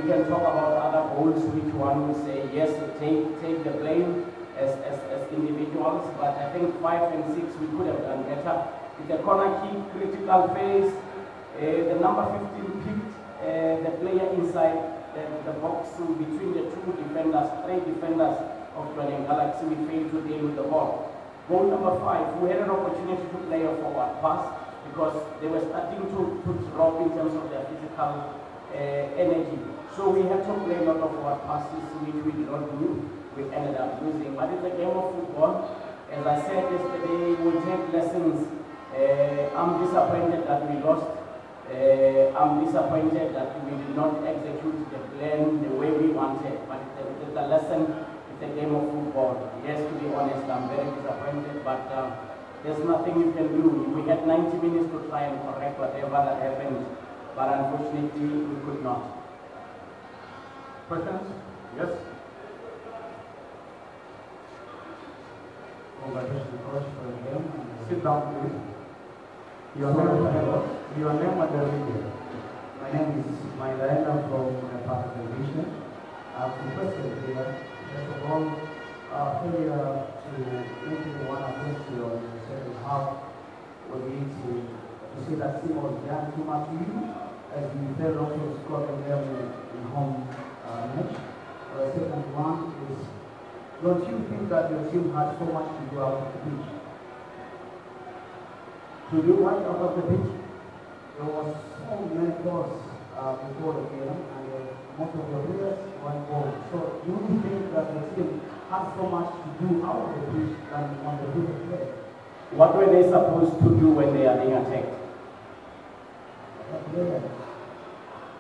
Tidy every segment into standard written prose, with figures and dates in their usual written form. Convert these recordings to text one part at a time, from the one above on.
can talk about other goals which one would say, yes, take the blame as individuals, but I think 5 and 6 we could have done better. With the corner kick, critical phase, the number 15 picked the player inside the box between the 3 defenders of Jwaneng Galaxy. We failed to deal with the ball. Goal number 5, we had an opportunity to play a forward pass because they were starting to drop in terms of their physical energy. So we had to play a lot of forward passes which we did not do. We ended up losing. But it's a game of football. As I said yesterday, we'll take lessons. I'm disappointed that we lost. I'm disappointed that we did not execute the plan the way we wanted. But it's a lesson. It's a game of football. Yes, to be honest, I'm very disappointed. But there's nothing you can do. We had 90 minutes to try and correct whatever that happened. But unfortunately, we could not. Questions? Yes? Congratulations, coach, for the game. Sit down, please. Your name and the media. My name is Mailena from the Park Television. The question here, first of all, failure to make it one against you in the second half would lead to say that Simba was down too much to you, as you failed also to score them in home match. The second one is, don't you think that your team had so much to do out of the pitch? To do what out of the pitch? There was so many goals before the game, and most of your players went goal. So do you think that the team had so much to do out of the pitch than on the field of play? What were they supposed to do when they are being attacked?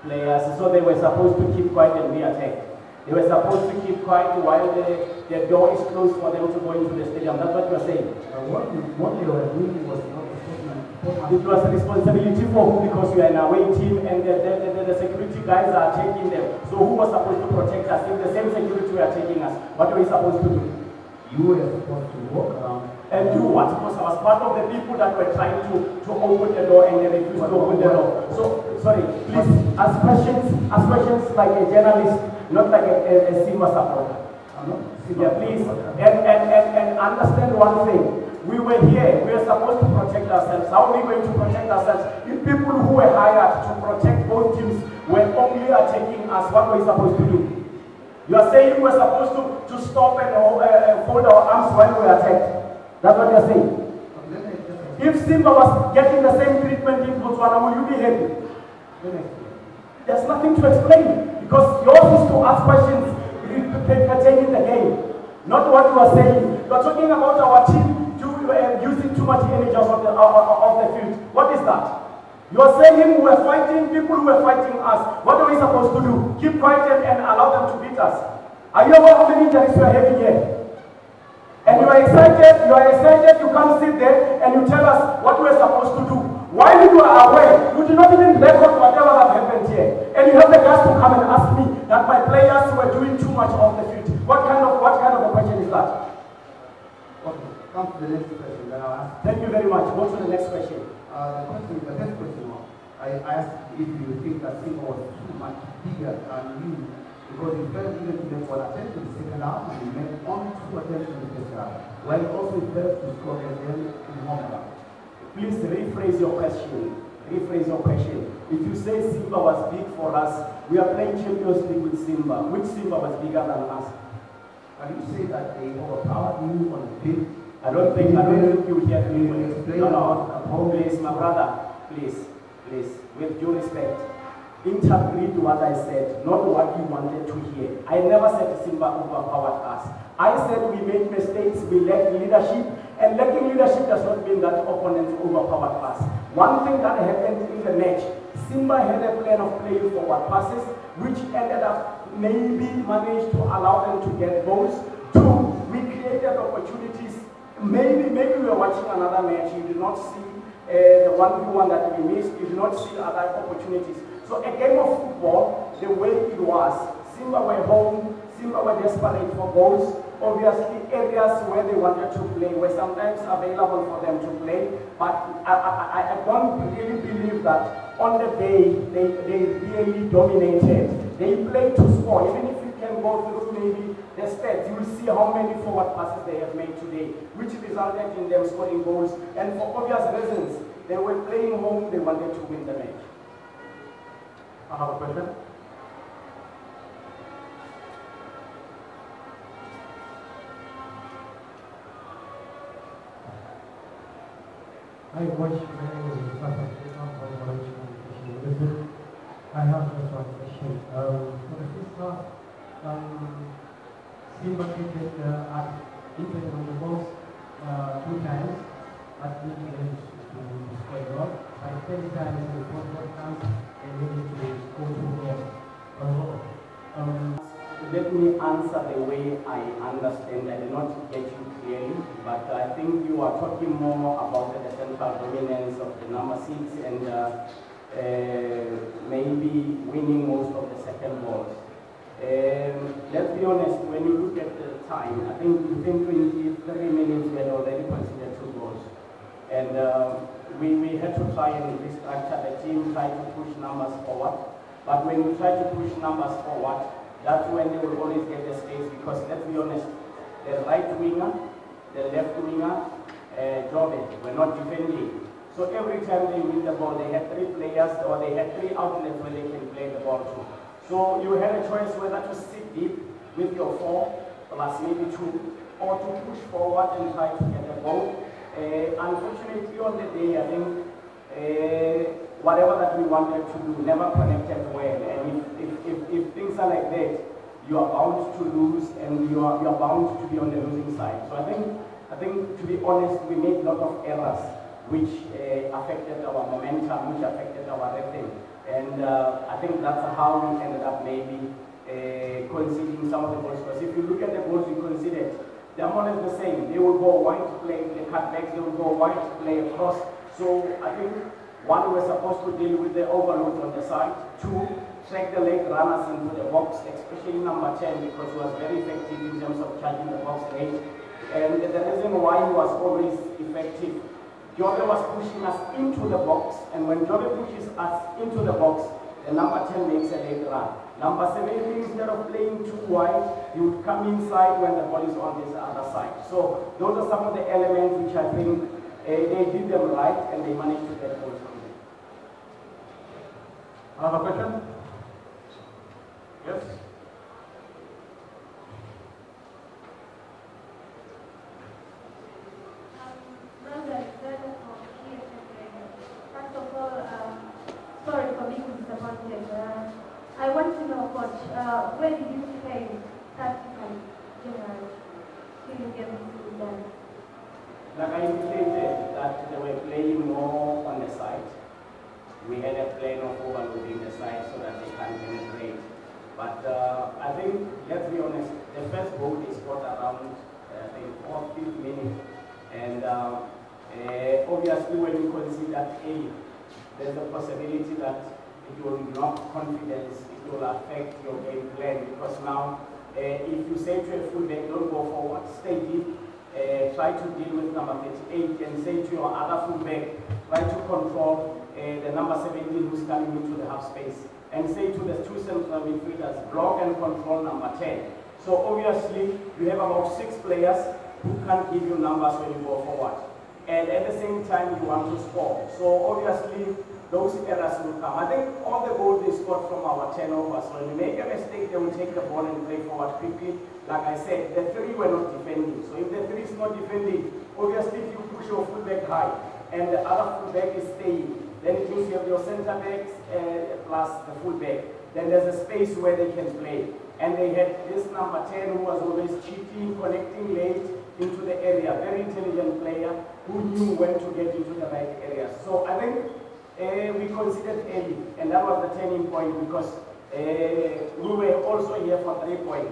Players. So they were supposed to keep quiet and be attacked. They were supposed to keep quiet while the door is closed for them to go into the stadium. That's what you're saying. What they were doing was not a statement. It was a responsibility for who, because we are an away team and the security guys are taking them. So who was supposed to protect us? If the same security were taking us, what were we supposed to do? You were supposed to walk around. And do what? Because I was part of the people that were trying to open the door and they refused to open the door. So, sorry, please ask questions like a journalist, not like a Simba supporter. Yeah, please. And understand one thing. We were here. We are supposed to protect ourselves. How are we going to protect ourselves? If people who were hired to protect both teams were only attacking us, what were we supposed to do? You are saying we're supposed to stop and fold our arms when we are attacked. That's what you're saying. If Simba was getting the same treatment in Botswana, will you be happy? There's nothing to explain, because yours is to ask questions pertaining the game, not what you are saying. You are talking about our team using too much energy of the field. What is that? You are saying we were fighting people who were fighting us. What are we supposed to do? Keep quiet and allow them to beat us? Are you aware how many injuries we are having here? And you are excited, you come sit there and you tell us what we are supposed to do. While you are aware, you do not even record whatever that happened here. And you have the guts to come and ask me that my players were doing too much on the field. What kind of a question is that? Okay, come to the next question, then I'll ask. Thank you very much. Go to the next question. The next question was, I asked if you think that Simba was too much bigger than you, because you failed even to make one attempt in the second half, and you made only 2 attempts in the first half, while you also failed to score again in home ground. Please rephrase your question. Rephrase your question. If you say Simba was big for us, we are playing Champions League with Simba. Which Simba was bigger than us? Can you say that they overpowered you on the field? I don't think you hear me. No, please, my brother, please, with due respect, interpret what I said, not what you wanted to hear. I never said Simba overpowered us. I said we made mistakes, we lacked leadership, and lacking leadership does not mean that opponents overpowered us. One thing that happened in the match, Simba had a plan of playing forward passes, which ended up maybe managed to allow them to get goals. 2, we created opportunities. Maybe we were watching another match, you did not see the 1v1 that we missed, you did not see other opportunities. So a game of football, the way it was, Simba were home, Simba were desperate for goals, obviously areas where they wanted to play were sometimes available for them to play, but I don't really believe that on the day they really dominated. They played to score. Even if you can go through maybe the stats, you will see how many forward passes they have made today, which resulted in them scoring goals. And for obvious reasons, they were playing home, they wanted to win the match. I have a question. Hi, Coach. My name is I have just one question. For the first half, SIMBA created at impact on the balls 2 times at the end to score a goal. By 10 times in the fourth chance and needed to score 2 goals. Let me answer the way I understand. I did not get you clearly, but I think you are talking more about the central dominance of the number 6 and maybe winning most of the second balls. Let's be honest, when you look at the time, I think within 23 minutes we had already considered 2 goals. And we had to try and restructure the team, try to push numbers forward. But when you try to push numbers forward, that's when they will always get the space, because let's be honest, the right winger, the left winger, Jobe, were not defending. So every time they win the ball, they had 3 players or they had 3 outlets where they can play the ball to. So you had a choice whether to sit deep with your 4 plus maybe 2, or to push forward and try to get the ball. Unfortunately on the day, I think whatever that we wanted to do never connected well, and if things are like that, you are bound to lose and you are bound to be on the losing side. So I think to be honest, we made a lot of errors which affected our momentum, which affected our rhythm, and I think that's how we ended up maybe conceding some of the goals. Because if you look at the goals we conceded, they're more or less the same. They will go wide to play the cutbacks, they will go wide to play across. So I think 1, we're supposed to deal with the overload on the side. 2, track the late runners into the box, especially number 10, because he was very effective in terms of charging the box late. And the reason why he was always effective, Jobe was pushing us into the box, and when Jobe pushes us into the box, the number 10 makes a late run. Number 17, instead of playing too wide, he would come inside when the ball is on this other side. So those are some of the elements which I think they did them right, and they managed to get goals from them. I have a question. Yes. First of all, sorry for being disappointed. I want to know, Coach, where did you play tactically, generally, till you get this done? Like I indicated, that they were playing more on the side. We had a plan of overloading the side so that they can penetrate. But I think, let's be honest, the first goal is scored around the 4th minute. And obviously when you consider A, there's a possibility that it will knock confidence, it will affect your game plan. Because now, if you say to a fullback, don't go forward, stay deep, try to deal with number 38, and say to your other fullback, try to control the number 17 who's coming into the half space, and say to the 2 central midfielders, block and control number 10. So obviously, you have about 6 players who can't give you numbers when you go forward. And at the same time, you want to score. So obviously, those errors will come. I think all the goals they scored from our turnovers, when you make a mistake, they will take the ball and play forward quickly. Like I said, the 3 were not defending. So if the 3 is not defending, obviously if you push your fullback high and the other fullback is staying, then it means you have your centre backs plus the fullback. Then there's a space where they can play. And they had this number 10 who was always cheating, connecting late into the area. Very intelligent player who knew when to get into the right areas. So I think we considered early, and that was the turning point, because we were also here for 3 points.